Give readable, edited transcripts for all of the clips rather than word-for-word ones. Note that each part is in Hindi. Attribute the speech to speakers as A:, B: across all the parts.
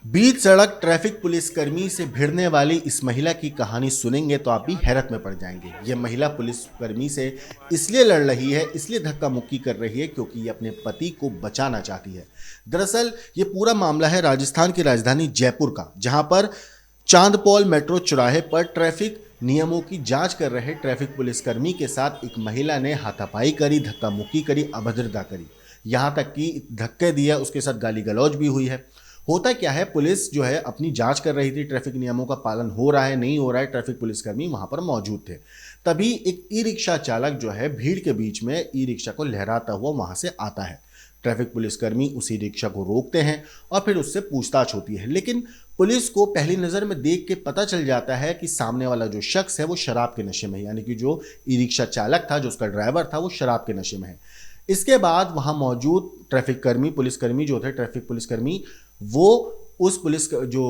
A: बीच सड़क ट्रैफिक पुलिसकर्मी से भिड़ने वाली इस महिला की कहानी सुनेंगे तो आप भी हैरत में पड़ जाएंगे। ये महिला पुलिसकर्मी से इसलिए लड़ रही है, इसलिए धक्का मुक्की कर रही है क्योंकि ये अपने पति को बचाना चाहती है। दरअसल ये पूरा मामला है राजस्थान की राजधानी जयपुर का, जहां पर चांदपौल मेट्रो चौराहे पर ट्रैफिक नियमों की जांच कर रहे ट्रैफिक पुलिसकर्मी के साथ एक महिला ने हाथापाई करी, धक्का मुक्की करी, अभद्रता करी, यहां तक कि धक्के दिया, उसके साथ गाली गलौज भी हुई है। होता क्या है, पुलिस जो है अपनी जांच कर रही थी, ट्रैफिक नियमों का पालन हो रहा है नहीं हो रहा है, ट्रैफिक पुलिसकर्मी वहां पर मौजूद थे। तभी एक ई रिक्शा चालक जो है भीड़ के बीच में ई रिक्शा को लहराता हुआ वहां से आता है। ट्रैफिक पुलिसकर्मी उसी रिक्शा को रोकते हैं और फिर उससे पूछताछ होती है, लेकिन पुलिस को पहली नज़र में देख के पता चल जाता है कि सामने वाला जो शख्स है वो शराब के नशे में है, यानी कि जो ई रिक्शा चालक था, जो उसका ड्राइवर था, वो शराब के नशे में है। इसके बाद वहां मौजूद ट्रैफिक कर्मी पुलिसकर्मी जो थे, ट्रैफिक पुलिसकर्मी, वो उस पुलिस जो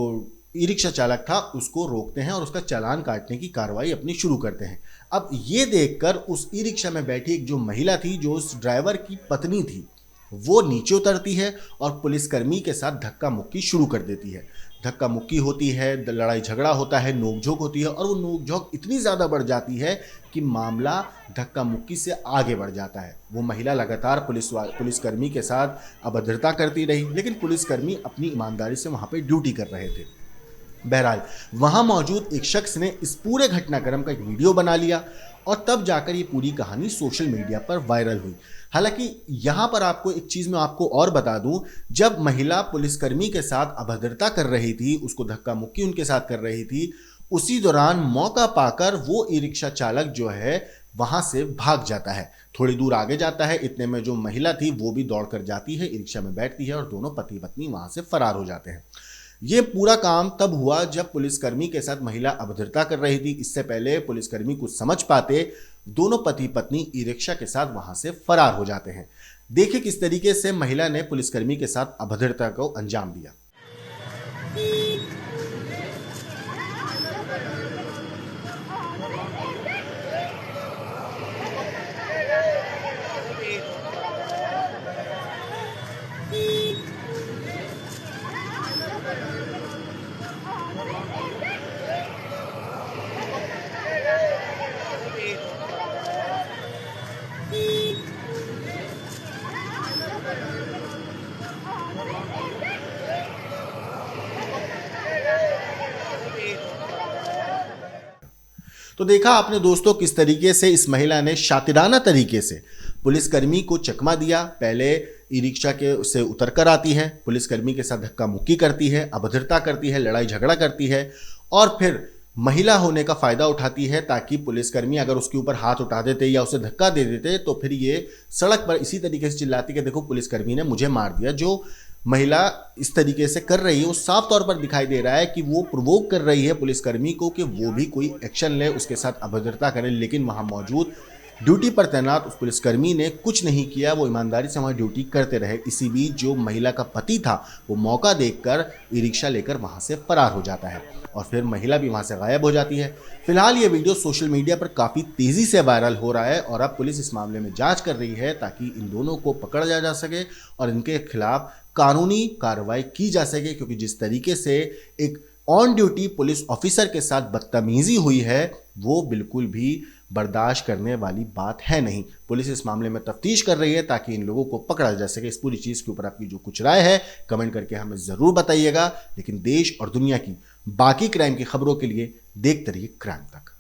A: ई रिक्शा चालक था उसको रोकते हैं और उसका चालान काटने की कार्रवाई अपनी शुरू करते हैं। अब ये देखकर उस ई रिक्शा में बैठी एक जो महिला थी, जो उस ड्राइवर की पत्नी थी, वो नीचे उतरती है और पुलिसकर्मी के साथ धक्का मुक्की शुरू कर देती है। धक्का मुक्की होती है, लड़ाई झगड़ा होता है, नोकझोंक होती है और वो नोकझोंक इतनी ज़्यादा बढ़ जाती है कि मामला धक्का मुक्की से आगे बढ़ जाता है। वो महिला लगातार पुलिसकर्मी के साथ अभद्रता करती रही, लेकिन पुलिसकर्मी अपनी ईमानदारी से वहाँ पे ड्यूटी कर रहे थे। बहरहाल वहां मौजूद एक शख्स ने इस पूरे घटनाक्रम का एक वीडियो बना लिया और तब जाकर ये पूरी कहानी सोशल मीडिया पर वायरल हुई। हालांकि यहां पर आपको एक चीज मैं आपको और बता दूं, जब महिला पुलिसकर्मी के साथ अभद्रता कर रही थी, उसको धक्का मुक्की उनके साथ कर रही थी, उसी दौरान मौका पाकर वो ई रिक्शा चालक जो है वहां से भाग जाता है। थोड़ी दूर आगे जाता है, इतने में जो महिला थी वो भी दौड़ कर जाती है, ई रिक्शा में बैठती है और दोनों पति पत्नी वहां से फरार हो जाते हैं। ये पूरा काम तब हुआ जब पुलिसकर्मी के साथ महिला अभद्रता कर रही थी। इससे पहले पुलिसकर्मी कुछ समझ पाते, दोनों पति पत्नी ई रिक्शा के साथ वहां से फरार हो जाते हैं। देखिए किस तरीके से महिला ने पुलिसकर्मी के साथ अभद्रता को अंजाम दिया। तो देखा आपने दोस्तों किस तरीके से इस महिला ने शातिराना तरीके से पुलिसकर्मी को चकमा दिया। पहले ई रिक्शा के से उतर कर आती है, पुलिसकर्मी के साथ धक्का मुक्की करती है, अभद्रता करती है, लड़ाई झगड़ा करती है और फिर महिला होने का फायदा उठाती है ताकि पुलिसकर्मी अगर उसके ऊपर हाथ उठा देते या उसे धक्का दे देते तो फिर ये सड़क पर इसी तरीके से चिल्लाती कि देखो पुलिसकर्मी ने मुझे मार दिया। जो महिला इस तरीके से कर रही है वो साफ तौर पर दिखाई दे रहा है कि वो प्रोवोक कर रही है पुलिसकर्मी को कि वो भी कोई एक्शन ले, उसके साथ अभद्रता करे। लेकिन वहां मौजूद ड्यूटी पर तैनात उस पुलिसकर्मी ने कुछ नहीं किया, वो ईमानदारी से वहां ड्यूटी करते रहे। इसी बीच जो महिला का पति था वो मौका देखकर ई रिक्शा लेकर वहां से फरार हो जाता है और फिर महिला भी वहां से गायब हो जाती है। फिलहाल ये वीडियो सोशल मीडिया पर काफ़ी तेज़ी से वायरल हो रहा है और अब पुलिस इस मामले में जांच कर रही है ताकि इन दोनों को पकड़ा जा सके और इनके खिलाफ कानूनी कार्रवाई की जा सके, क्योंकि जिस तरीके से एक ऑन ड्यूटी पुलिस ऑफिसर के साथ बदतमीजी हुई है वो बिल्कुल भी बर्दाश्त करने वाली बात है नहीं। पुलिस इस मामले में तफ्तीश कर रही है ताकि इन लोगों को पकड़ा जा सके। इस पूरी चीज़ के ऊपर आपकी जो कुछ राय है कमेंट करके हमें ज़रूर बताइएगा। लेकिन देश और दुनिया की बाकी क्राइम की खबरों के लिए देखते रहिए क्राइम तक।